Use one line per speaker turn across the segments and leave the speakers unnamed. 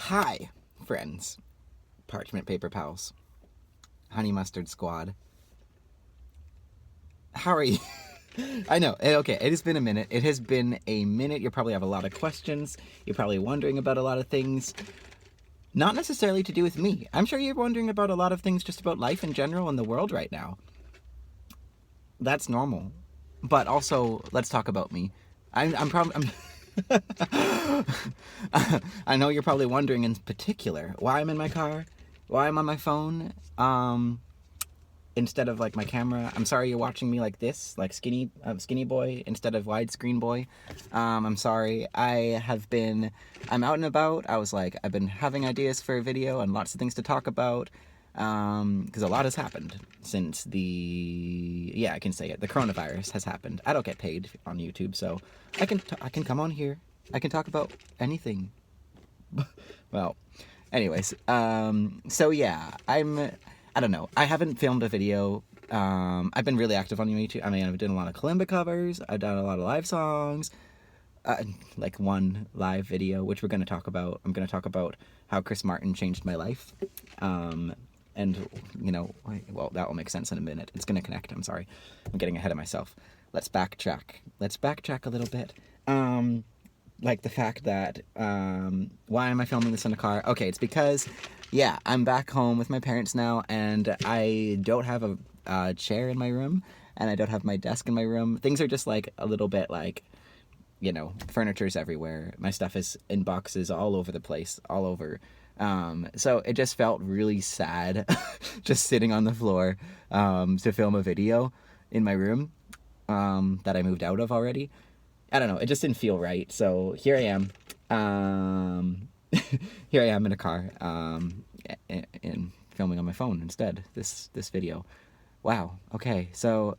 Hi, friends, parchment paper pals, honey mustard squad. How are you? I know. Okay, it has been a minute. It has been a minute. You probably have a lot of questions. You're probably wondering about a lot of things. Not necessarily to do with me. I'm sure you're wondering about a lot of things just about life in general in the world right now. That's normal. But also, let's talk about me. I'm probably. I know you're probably wondering in particular why I'm in my car, why I'm on my phone, instead of like my camera. I'm sorry you're watching me like this, like skinny boy instead of widescreen boy. I'm sorry. I'm out and about. I've been having ideas for a video and lots of things to talk about. Because a lot has happened since I can say it, the coronavirus has happened. I don't get paid on YouTube, so I can come on here. I can talk about anything. Well, anyways, so yeah, I don't know. I haven't filmed a video. I've been really active on YouTube. I mean, I've done a lot of kalimba covers. I've done a lot of live songs. Like one live video, which we're going to talk about. I'm going to talk about how Chris Martin changed my life. And, well, that will make sense in a minute. It's going to connect. I'm sorry. I'm getting ahead of myself. Let's backtrack. Let's backtrack a little bit. Like the fact that, why am I filming this in a car? Okay, it's because, yeah, I'm back home with my parents now, and I don't have a chair in my room, and I don't have my desk in my room. Things are just, like, a little bit, like, furniture's everywhere. My stuff is in boxes all over the place, all over. So it just felt really sad just sitting on the floor to film a video in my room that I moved out of already. I don't know. It just didn't feel right. So here I am. Here I am in a car and filming on my phone instead, this video. Wow. Okay. So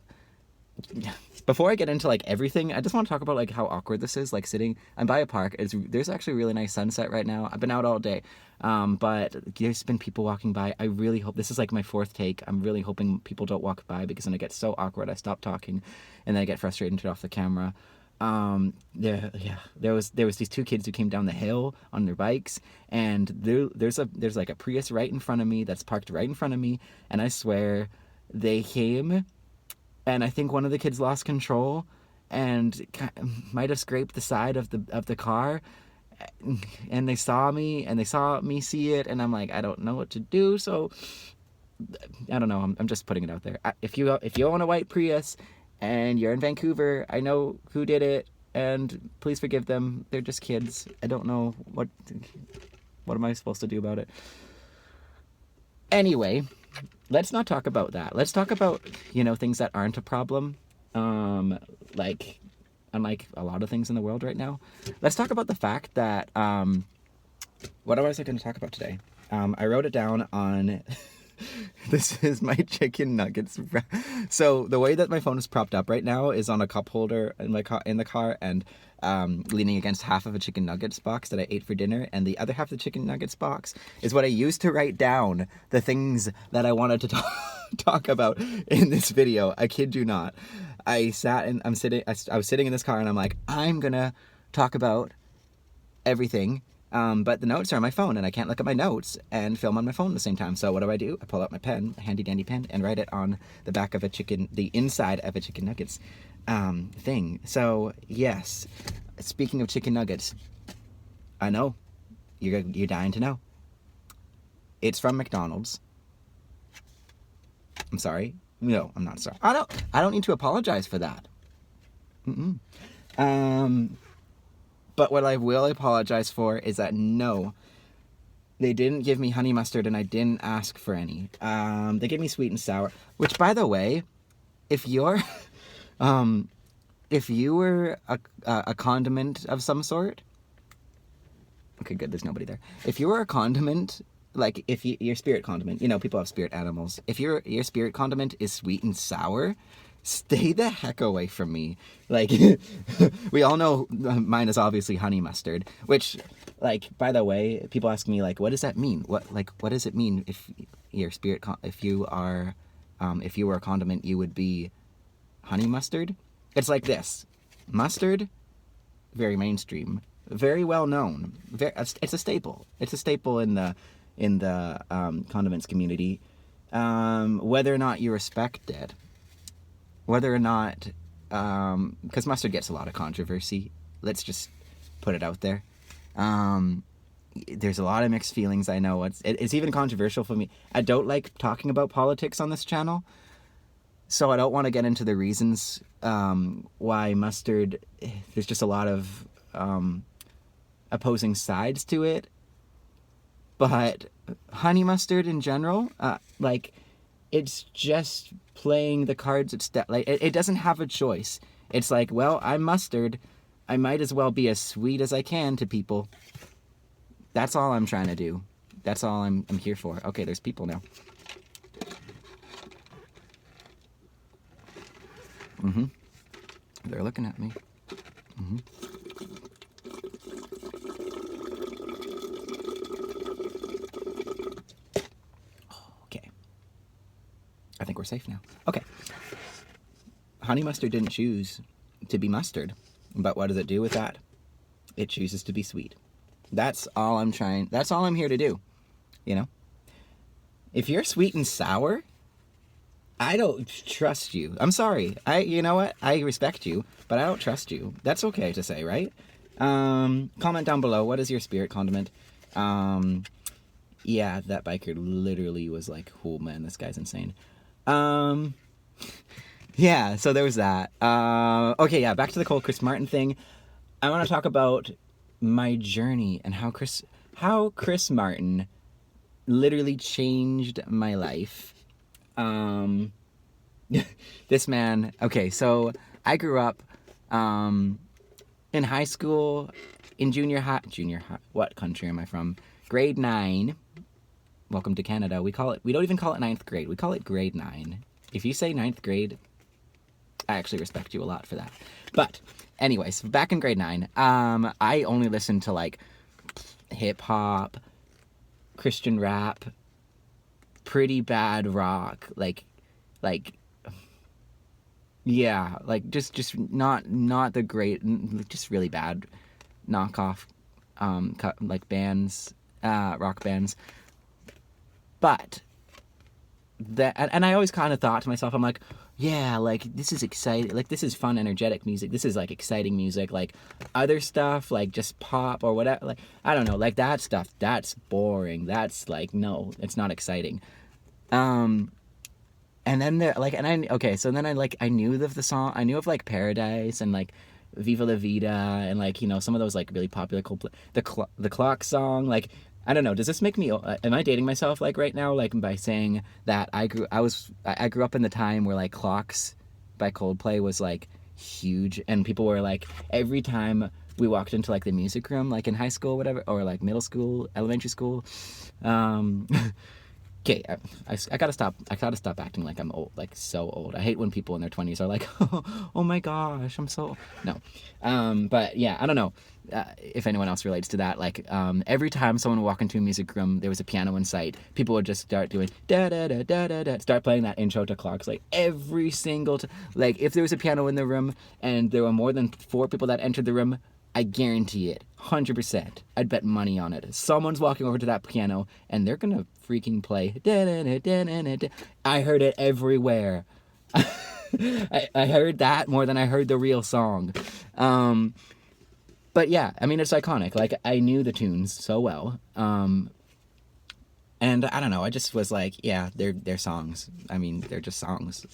before I get into like everything, I just want to talk about like how awkward this is. Like I'm by a park. There's actually a really nice sunset right now. I've been out all day, but there's been people walking by. I really hope this is like my fourth take. I'm really hoping people don't walk by because then it gets so awkward. I stop talking, and then I get frustrated and turn off the camera. There was these two kids who came down the hill on their bikes, and there's like a Prius right in front of me that's parked right in front of me, and I swear they came. And I think one of the kids lost control and might have scraped the side of the car. And they saw me see it. And I'm like, I don't know what to do. So I don't know. I'm just putting it out there. If you own a white Prius and you're in Vancouver, I know who did it. And please forgive them. They're just kids. I don't know what am I supposed to do about it. Anyway, let's not talk about that. Let's talk about, things that aren't a problem. Like, unlike a lot of things in the world right now. Let's talk about the fact that, what was I going to talk about today? I wrote it down on, this is my chicken nuggets. So the way that my phone is propped up right now is on a cup holder in the car, and leaning against half of a chicken nuggets box that I ate for dinner, and the other half of the chicken nuggets box is what I used to write down the things that I wanted to talk about in this video. I kid you not. I was sitting in this car, and I'm like, I'm gonna talk about everything. But the notes are on my phone, and I can't look at my notes and film on my phone at the same time. So what do? I pull out my pen, a handy dandy pen, and write it on the back of the inside of a chicken nuggets thing. So yes, speaking of chicken nuggets, I know you're dying to know. It's from McDonald's. I'm sorry. No, I'm not sorry. I don't need to apologize for that. But what I will apologize for is that no, they didn't give me honey mustard, and I didn't ask for any. They gave me sweet and sour, which, by the way, if you were a condiment of some sort, okay, good, there's nobody there. If you were a condiment, like if your spirit condiment, people have spirit animals. If your spirit condiment is sweet and sour, stay the heck away from me. Like, we all know mine is obviously honey mustard, which, like, by the way, people ask me, like, what does that mean? What does it mean if your spirit, if you were a condiment, you would be honey mustard? It's like this. Mustard, very mainstream. very well known. It's a staple. It's a staple in the condiments community. Whether or not you respect it, whether or not, because mustard gets a lot of controversy. Let's just put it out there. There's a lot of mixed feelings. I know it's even controversial for me. I don't like talking about politics on this channel, so I don't want to get into the reasons why mustard. There's just a lot of opposing sides to it. But honey mustard in general, like, it's just playing the cards it doesn't have a choice. It's like, well, I'm mustard. I might as well be as sweet as I can to people. That's all I'm trying to do. That's all I'm here for. Okay, there's people now. They're looking at me. Okay. I think we're safe now. Okay. Honey mustard didn't choose to be mustard, but what does it do with that? It chooses to be sweet. That's all I'm here to do, you know? If you're sweet and sour, I don't trust you. I'm sorry. You know what? I respect you, but I don't trust you. That's okay to say, right? Comment down below. What is your spirit condiment? Yeah, that biker literally was like, oh man, this guy's insane. Yeah, so there was that. Okay, yeah, back to the whole Chris Martin thing. I want to talk about my journey and how Chris Martin literally changed my life. This man, okay, so I grew up in high school, in junior high, what country am I from? Grade 9. Welcome to Canada. We don't even call it 9th grade. We call it grade 9. If you say 9th grade, I actually respect you a lot for that. But anyways, back in grade 9, I only listened to like hip hop, Christian rap, pretty bad rock, like yeah, like just not the great, just really bad knockoff like bands, rock bands. But that, and I always kind of thought to myself, I'm like, yeah, like, this is exciting, like, this is fun, energetic music, this is, like, exciting music, like, other stuff, like, just pop or whatever, like, I don't know, like, that stuff, that's boring, that's, like, no, it's not exciting, and then there, like, okay, so then I knew of the song, I knew of, like, Paradise, and, like, Viva La Vida, and, like, you know, some of those, like, really popular Coldplay, the Clock song, like, I don't know, does this make me, am I dating myself, like, right now, like, by saying that I grew up in the time where, like, Clocks by Coldplay was, like, huge, and people were, like, every time we walked into, like, the music room, like, in high school, whatever, or, like, middle school, elementary school, okay, I gotta stop acting like I'm old, like, so old. I hate when people in their 20s are like, oh my gosh, I'm so, no, but, yeah, I don't know. If anyone else relates to that, like, every time someone would walk into a music room, there was a piano in sight, people would just start doing da-da-da-da-da-da, start playing that intro to Clocks, like, every single like, if there was a piano in the room, and there were more than 4 people that entered the room, I guarantee it, 100%, I'd bet money on it, someone's walking over to that piano, and they're gonna freaking play da-da-da-da-da-da. I heard it everywhere. I heard that more than I heard the real song. But yeah, I mean, it's iconic. Like, I knew the tunes so well. And I don't know, I just was like, yeah, they're songs. I mean, they're just songs.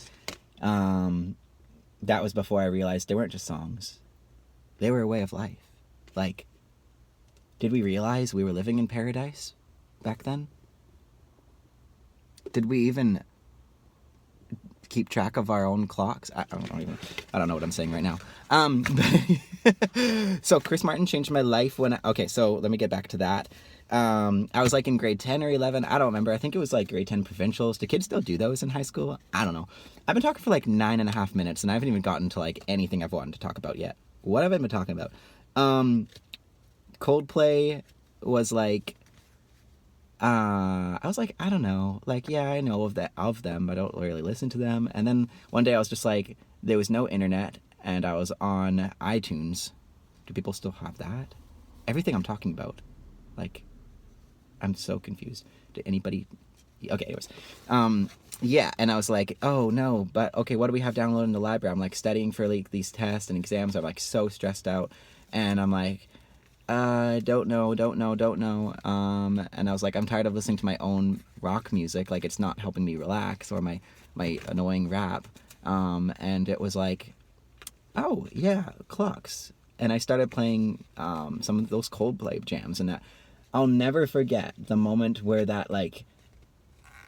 That was before I realized they weren't just songs. They were a way of life. Like, did we realize we were living in paradise back then? Did we even keep track of our own clocks? I don't know what I'm saying right now. So Chris Martin changed my life okay, so let me get back to that. I was like in grade 10 or 11, I don't remember. I think it was like grade 10 provincials. Do kids still do those in high school? I don't know. I've been talking for like 9.5 minutes and I haven't even gotten to like anything I've wanted to talk about yet. What have I been talking about? Coldplay was like, I was like, I don't know, like, yeah, I know of them, I don't really listen to them. And then one day I was just like, there was no internet, and I was on iTunes. Do people still have that? everything I'm talking about, like, I'm so confused. Did anybody? Okay, anyways, yeah, and I was like, oh no, but okay, what do we have downloaded in the library? I'm like studying for like these tests and exams. I'm like so stressed out, and I'm like, don't know. And I was like, I'm tired of listening to my own rock music. Like, it's not helping me relax, or my annoying rap. And it was like, oh yeah, clocks. And I started playing some of those Coldplay jams, and I'll never forget the moment where that like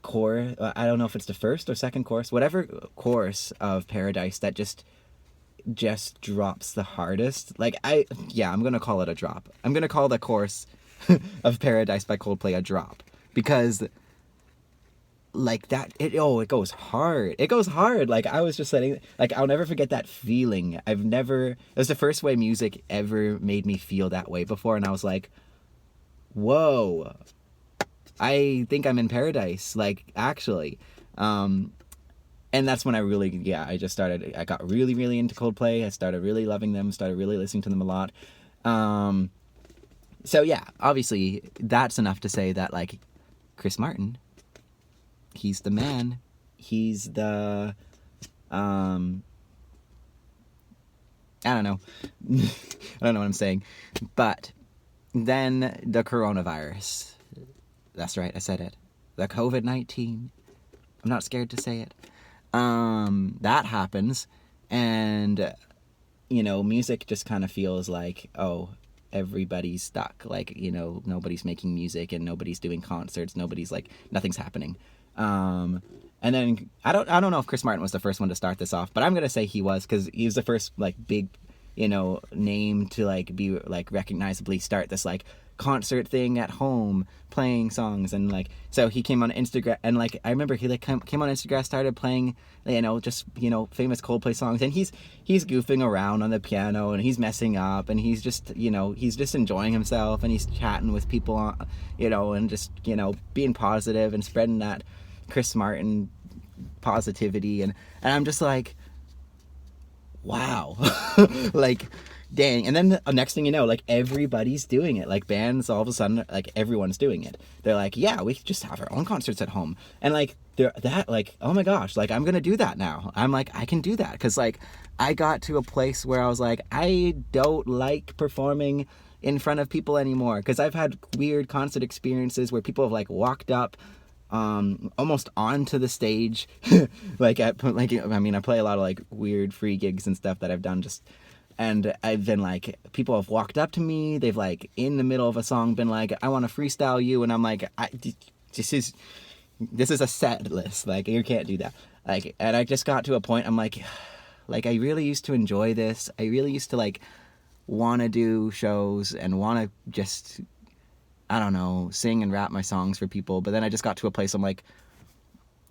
chorus, I don't know if it's the first or second chorus, whatever chorus of Paradise that just drops the hardest. Like, I'm gonna call it a drop. I'm gonna call the chorus of Paradise by Coldplay a drop, because like that, it goes hard. It goes hard. Like, I was just letting, like, I'll never forget that feeling. It was the first way music ever made me feel that way before, and I was like, whoa, I think I'm in paradise, like, actually. And that's when I got really, really into Coldplay. I started really loving them, started really listening to them a lot. So yeah, obviously that's enough to say that, like, Chris Martin, he's the man. He's the, I don't know. I don't know what I'm saying. But then the coronavirus. That's right, I said it. The COVID-19. I'm not scared to say it. That happens, and, you know, music just kind of feels like, oh, everybody's stuck. Like, you know, nobody's making music, and nobody's doing concerts. Nothing's happening. And then, I don't know if Chris Martin was the first one to start this off, but I'm gonna say he was, because he was the first, like, big, you know, name to, like, be, like, recognizably start this, like, concert thing at home, playing songs. And, like, so he came on Instagram, and, like, I remember he, like, came on Instagram, started playing, you know, just, you know, famous Coldplay songs, and he's goofing around on the piano, and he's messing up, and he's just, you know, he's just enjoying himself, and he's chatting with people, you know, and just, you know, being positive and spreading that Chris Martin positivity. And I'm just like, wow. Like, dang. And then the next thing you know, like, everybody's doing it. Like, bands, all of a sudden, like, everyone's doing it. They're like, yeah, we just have our own concerts at home. And, like, like, oh my gosh, like, I'm gonna do that now. I'm like, I can do that. Because, like, I got to a place where I was like, I don't like performing in front of people anymore. Because I've had weird concert experiences where people have, like, walked up almost onto the stage. I play a lot of, like, weird free gigs and stuff that I've done, and I've been like, people have walked up to me, they've, like, in the middle of a song been like, I want to freestyle you, and I'm like, this is a set list, like, you can't do that. Like, and I just got to a point, I'm like, I really used to enjoy this. I really used to, like, want to do shows and want to just, I don't know, sing and rap my songs for people. But then I just got to a place I'm like,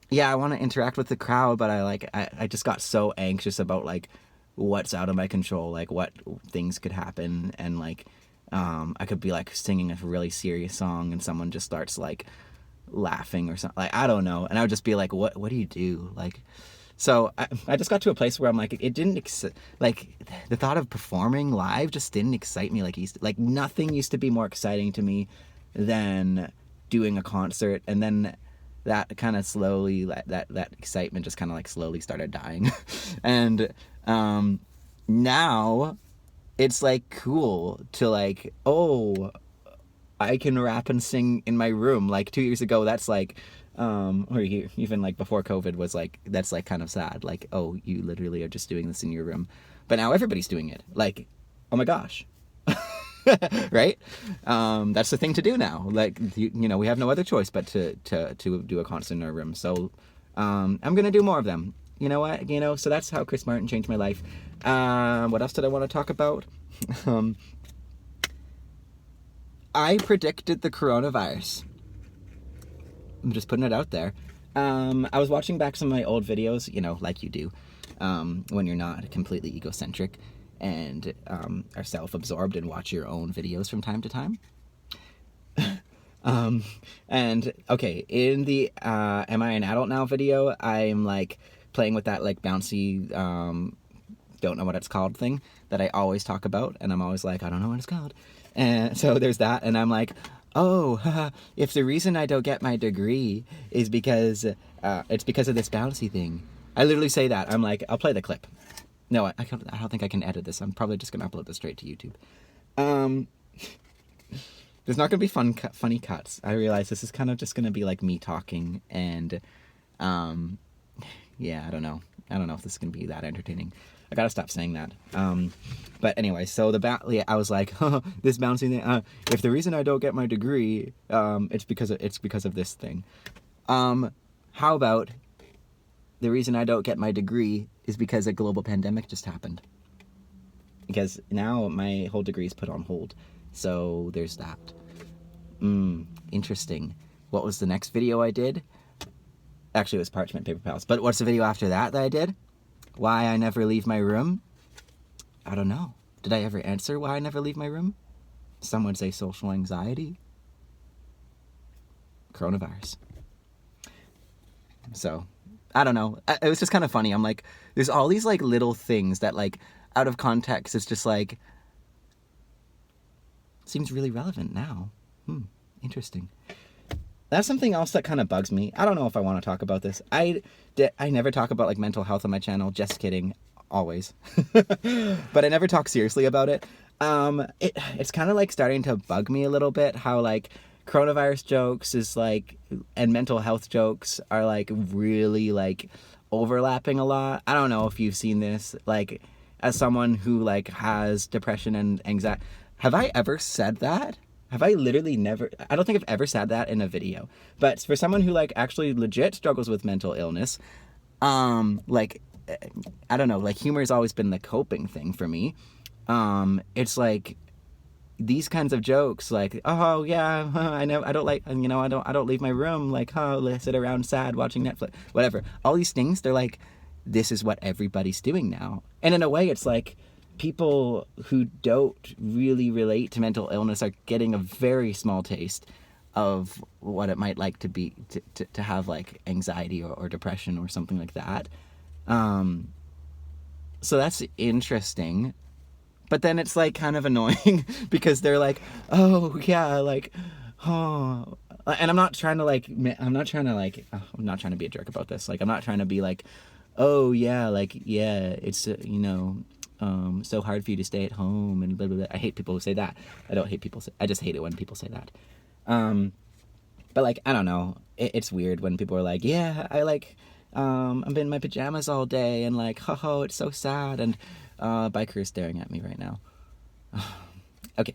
yeah, I want to interact with the crowd, but I just got so anxious about, like, what's out of my control, like, what things could happen. And, like, I could be, like, singing a really serious song and someone just starts, like, laughing or something. Like, I don't know. And I would just be like, what do you do? Like, so I just got to a place where I'm like, it didn't, like, the thought of performing live just didn't excite me like it used to. Like, nothing used to be more exciting to me than doing a concert. And then that kind of slowly, that excitement just kind of, like, slowly started dying. And now it's, like, cool to, like, oh, I can rap and sing in my room. Like, 2 years ago, that's like, or even, like, before COVID was, like, that's, like, kind of sad. Like, oh, you literally are just doing this in your room. But now everybody's doing it. Like, oh my gosh. Right? That's the thing to do now. Like, you know, we have no other choice but to do a concert in our room. So, I'm gonna do more of them. You know what? You know, so that's how Chris Martin changed my life. What else did I want to talk about? I predicted the coronavirus. I'm just putting it out there. I was watching back some of my old videos, you know, like you do, when you're not completely egocentric and are self-absorbed and watch your own videos from time to time. And, okay, in the Am I an Adult Now video, I'm, like, playing with that, like, bouncy, don't know what it's called thing that I always talk about, and I'm always like, I don't know what it's called. And so there's that, and I'm like, oh, haha, if the reason I don't get my degree is because it's because of this bouncy thing. I literally say that. I'm like, I'll play the clip. No, I don't think I can edit this. I'm probably just gonna upload this straight to YouTube. There's not gonna be funny cuts. I realize this is kind of just gonna be like me talking, and yeah, I don't know if this is gonna be that entertaining. I gotta stop saying that. But anyway, so I was like, this bouncing thing. If the reason I don't get my degree, it's because of this thing. How about the reason I don't get my degree is because a global pandemic just happened. Because now my whole degree is put on hold. So there's that. Interesting. What was the next video I did? Actually, it was Parchment Paper Pals. But what's the video after that I did? Why I never leave my room? I don't know. Did I ever answer why I never leave my room? Some would say social anxiety. Coronavirus. So, I don't know. It was just kind of funny. I'm like, there's all these like little things that like out of context it's just like seems really relevant now. Interesting. That's something else that kind of bugs me. I don't know if I want to talk about this. I never talk about like mental health on my channel. Just kidding. Always. But I never talk seriously about it. It's kind of like starting to bug me a little bit how like coronavirus jokes is like, and mental health jokes are like really like overlapping a lot. I don't know if you've seen this, like as someone who like has depression and anxiety. Have I ever said that? Have I literally never? I don't think I've ever said that in a video. But for someone who like actually legit struggles with mental illness, like I don't know, like humor has always been the coping thing for me. It's like these kinds of jokes, like, oh yeah, I don't leave my room, like, oh, I sit around sad watching Netflix, whatever. All these things, they're like, this is what everybody's doing now. And in a way, it's like people who don't really relate to mental illness are getting a very small taste of what it might like to be to have like anxiety or depression or something like that. So that's interesting. But then it's like kind of annoying because they're like, oh yeah, like, oh, and I'm not trying to be a jerk about this. Like, I'm not trying to be like, oh yeah, like, yeah, it's, so hard for you to stay at home and blah, blah, blah. I hate people who say that. I just hate it when people say that. But like, I don't know. It's weird when people are like, yeah, I like, I've been in my pajamas all day and like, ho, it's so sad. And, biker is staring at me right now. Okay.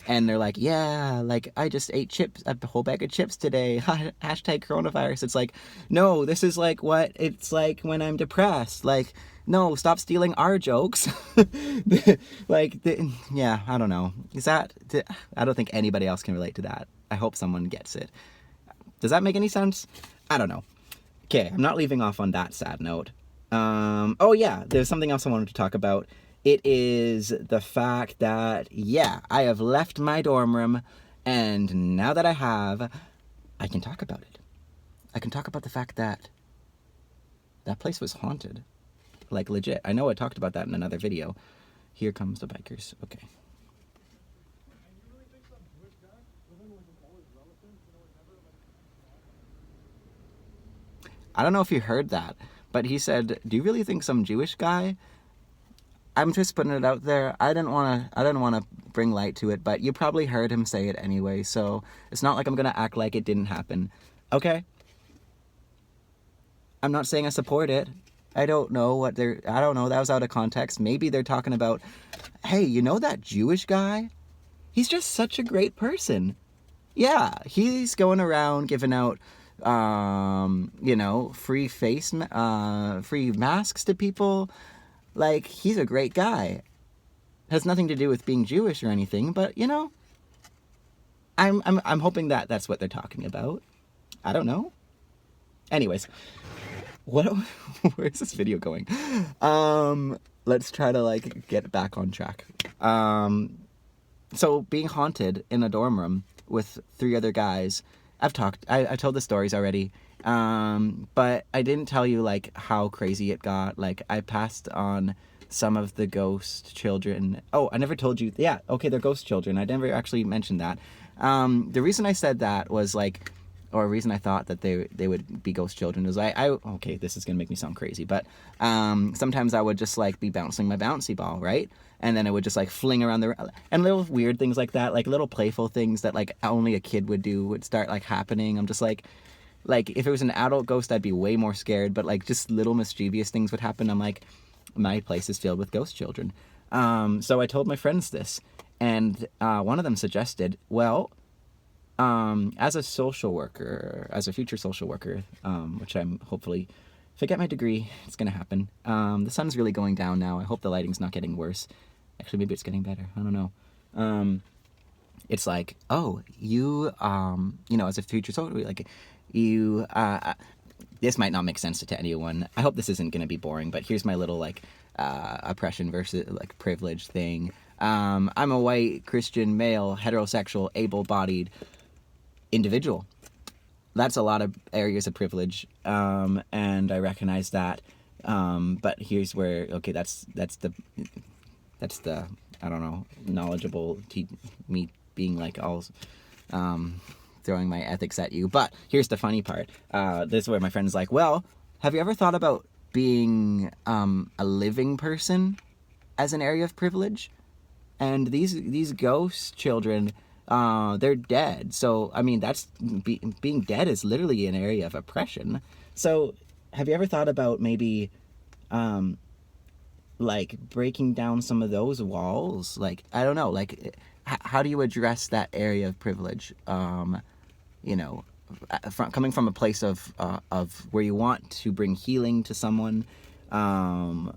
And they're like, yeah, like I just ate chips, a whole bag of chips today. Hashtag coronavirus. It's like, no, this is like what it's like when I'm depressed. Like, no, stop stealing our jokes. Yeah, I don't know. I don't think anybody else can relate to that. I hope someone gets it. Does that make any sense? I don't know. Okay, I'm not leaving off on that sad note. Oh yeah, there's something else I wanted to talk about. It is the fact that, yeah, I have left my dorm room, and now that I have, I can talk about it. I can talk about the fact that that place was haunted. Like, legit. I know I talked about that in another video. Here comes the bikers. Okay. I don't know if you heard that, but he said, do you really think some Jewish guy? I'm just putting it out there. I didn't want to bring light to it, but you probably heard him say it anyway, so it's not like I'm going to act like it didn't happen. Okay? I'm not saying I support it. I don't know, that was out of context. Maybe they're talking about, hey, you know that Jewish guy? He's just such a great person. Yeah, he's going around giving out free free masks to people. Like, he's a great guy. Has nothing to do with being Jewish or anything, but I'm hoping that that's what they're talking about. I don't know. Anyways, where's this video going? Let's try to like get back on track. So being haunted in a dorm room with 3 other guys, I told the stories already. But I didn't tell you like how crazy it got. Like, I passed on some of the ghost children. Oh, I never told you. Yeah, okay, they're ghost children. I never actually mentioned that. The reason I said that was like, or a reason I thought that they would be ghost children was okay, this is gonna make me sound crazy, but sometimes I would just like be bouncing my bouncy ball, right? And then it would just like fling around and little weird things like that, like little playful things that like only a kid would do would start like happening. I'm just like if it was an adult ghost, I'd be way more scared, but like just little mischievous things would happen. I'm like, my place is filled with ghost children. So I told my friends this, and one of them suggested, well, as a social worker, as a future social worker, which I'm hopefully, if I get my degree, it's going to happen. The sun's really going down now. I hope the lighting's not getting worse. Actually, maybe it's getting better. I don't know. It's like, oh, you know, as a future social, like, you, this might not make sense to anyone. I hope this isn't going to be boring, but here's my little, like, oppression versus, like, privilege thing. I'm a white, Christian, male, heterosexual, able-bodied individual. That's a lot of areas of privilege, and I recognize that. But here's where, okay, that's the I don't know, knowledgeable me being like all throwing my ethics at you. But here's the funny part. This is where my friend's like, well, have you ever thought about being a living person as an area of privilege? And these ghost children, they're dead. So, I mean, that's being dead is literally an area of oppression. So, have you ever thought about maybe, like, breaking down some of those walls? Like, I don't know, like, how do you address that area of privilege? You know, coming from a place of where you want to bring healing to someone. And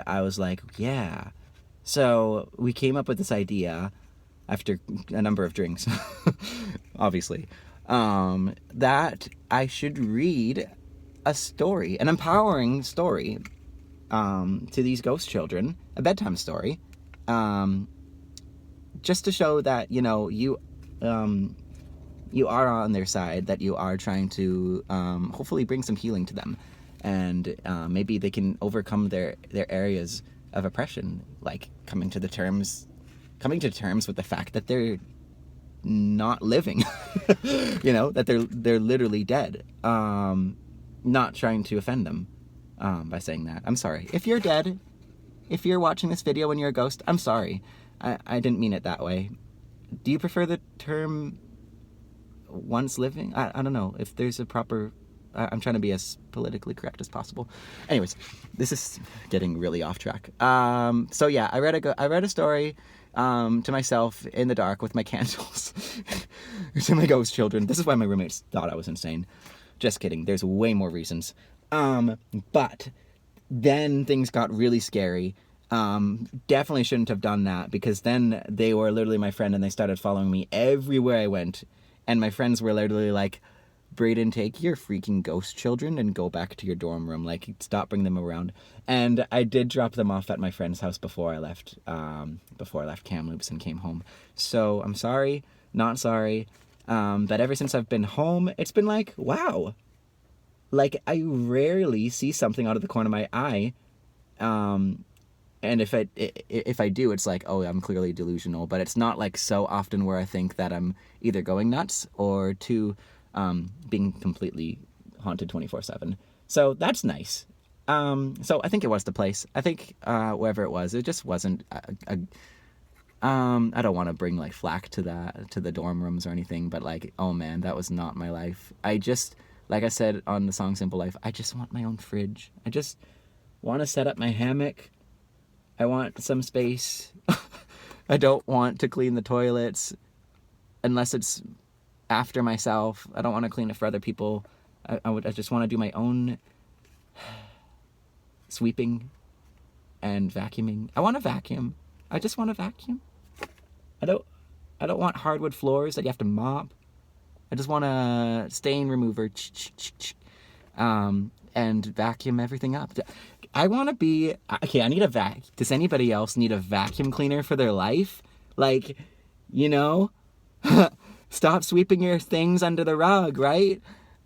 I was like, yeah. So we came up with this idea after a number of drinks, obviously, that I should read a story, an empowering story, to these ghost children, a bedtime story, just to show that, you know, you are on their side, that you are trying to hopefully bring some healing to them, and maybe they can overcome their areas of oppression, like coming to terms with the fact that they're not living, you know, that they're literally dead. Not trying to offend them by saying that. I'm sorry. If you're dead, if you're watching this video and you're a ghost, I'm sorry. I didn't mean it that way. Do you prefer the term once living? I don't know if there's a proper... I'm trying to be as politically correct as possible. Anyways, this is getting really off track. So yeah, I read a story to myself in the dark with my candles to my ghost children. This is why my roommates thought I was insane. Just kidding. There's way more reasons. But then things got really scary. Definitely shouldn't have done that, because then they were literally my friend and they started following me everywhere I went. And my friends were literally like, Brayden, take your freaking ghost children and go back to your dorm room. Like, stop bringing them around. And I did drop them off at my friend's house before I left Kamloops and came home. So I'm sorry, not sorry. But ever since I've been home, it's been like, wow. Like, I rarely see something out of the corner of my eye. And if I do, it's like, oh, I'm clearly delusional. But it's not like so often where I think that I'm either going nuts or being completely haunted 24/7. So that's nice. So I think it was the place. I think wherever it was, it just wasn't I don't want to bring like flack to the dorm rooms or anything, but like, oh man, that was not my life. I just, like I said on the song Simple Life, I just want my own fridge. I just want to set up my hammock. I want some space. I don't want to clean the toilets unless it's after myself. I don't want to clean it for other people. I just want to do my own sweeping and vacuuming. I want to vacuum. I just want to vacuum. I don't want hardwood floors that you have to mop. I just want a stain remover and vacuum everything up. I want to be... Okay, I need a vac... Does anybody else need a vacuum cleaner for their life? Like, you know... Stop sweeping your things under the rug, right?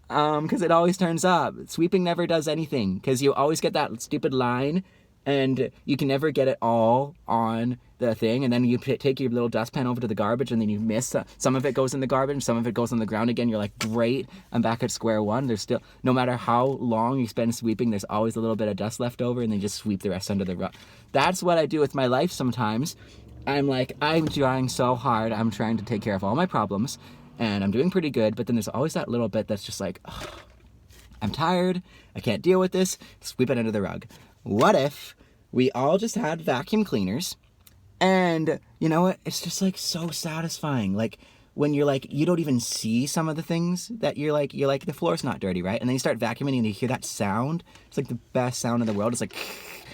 Because it always turns up. Sweeping never does anything, because you always get that stupid line and you can never get it all on the thing, and then you take your little dustpan over to the garbage, and then you miss some of it goes in the garbage, some of it goes on the ground again. You're like, great, I'm back at square one. There's still, no matter how long you spend sweeping, there's always a little bit of dust left over, and then just sweep the rest under the rug. That's what I do with my life sometimes. I'm like, I'm trying so hard, I'm trying to take care of all my problems, and I'm doing pretty good, but then there's always that little bit that's just like, oh, I'm tired, I can't deal with this, sweep it under the rug. What if we all just had vacuum cleaners, and you know what, it's just like so satisfying, like when you're like, you don't even see some of the things that you're like, the floor's not dirty, right? And then you start vacuuming and you hear that sound, it's like the best sound in the world. It's like,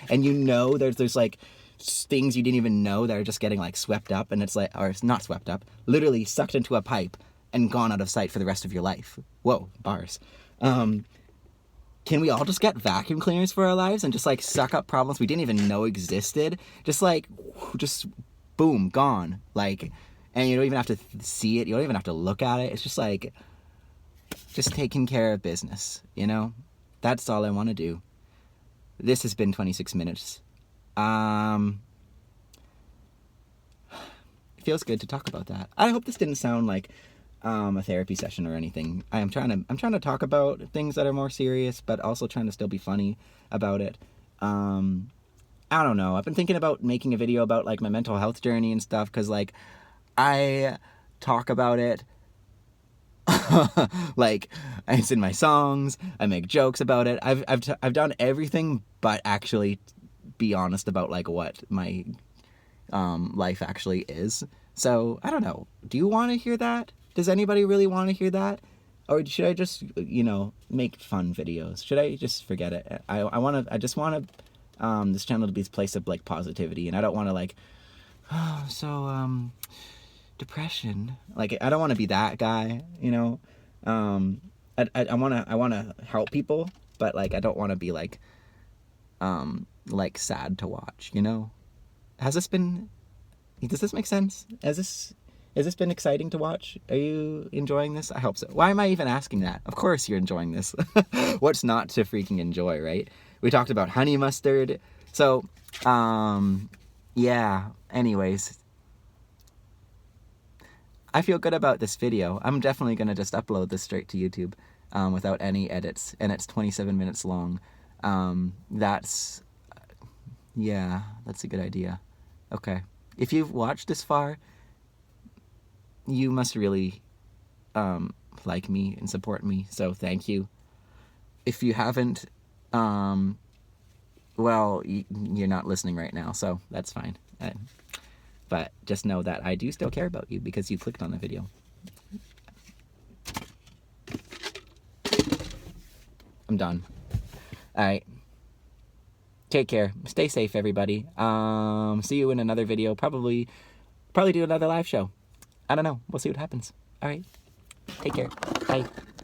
and you know there's like things you didn't even know that are just getting like swept up, and it's like, or it's not swept up, literally sucked into a pipe and gone out of sight for the rest of your life. Whoa, bars. Can we all just get vacuum cleaners for our lives and just like suck up problems we didn't even know existed? Just like, just boom, gone. Like, and you don't even have to see it. You don't even have to look at it. It's just like, just taking care of business, you know? That's all I want to do. This has been 26 minutes. It feels good to talk about that. I hope this didn't sound like a therapy session or anything. I'm trying to talk about things that are more serious, but also trying to still be funny about it. I don't know. I've been thinking about making a video about like my mental health journey and stuff, because like I talk about it like it's in my songs. I make jokes about it. I've done everything but actually be honest about like what my life actually is. So I don't know. Do you want to hear that? Does anybody really want to hear that? Or should I just, you know, make fun videos? Should I just forget it? I just want to, this channel to be this place of, like, positivity. And I don't want to, like, oh, so, depression. Like, I don't want to be that guy, you know? I want to help people, but, like, I don't want to be, like, sad to watch, you know? Does this make sense? Has this been exciting to watch? Are you enjoying this? I hope so. Why am I even asking that? Of course you're enjoying this. What's not to freaking enjoy, right? We talked about honey mustard. So, yeah. Anyways, I feel good about this video. I'm definitely going to just upload this straight to YouTube without any edits. And it's 27 minutes long. Yeah, that's a good idea. Okay. If you've watched this far, you must really like me and support me, so thank you. If you haven't, well, you're not listening right now, so that's fine. But just know that I do still care about you because you clicked on the video. I'm done. Alright. Take care. Stay safe, everybody. See you in another video. Probably do another live show. I don't know. We'll see what happens. All right. Take care. Bye.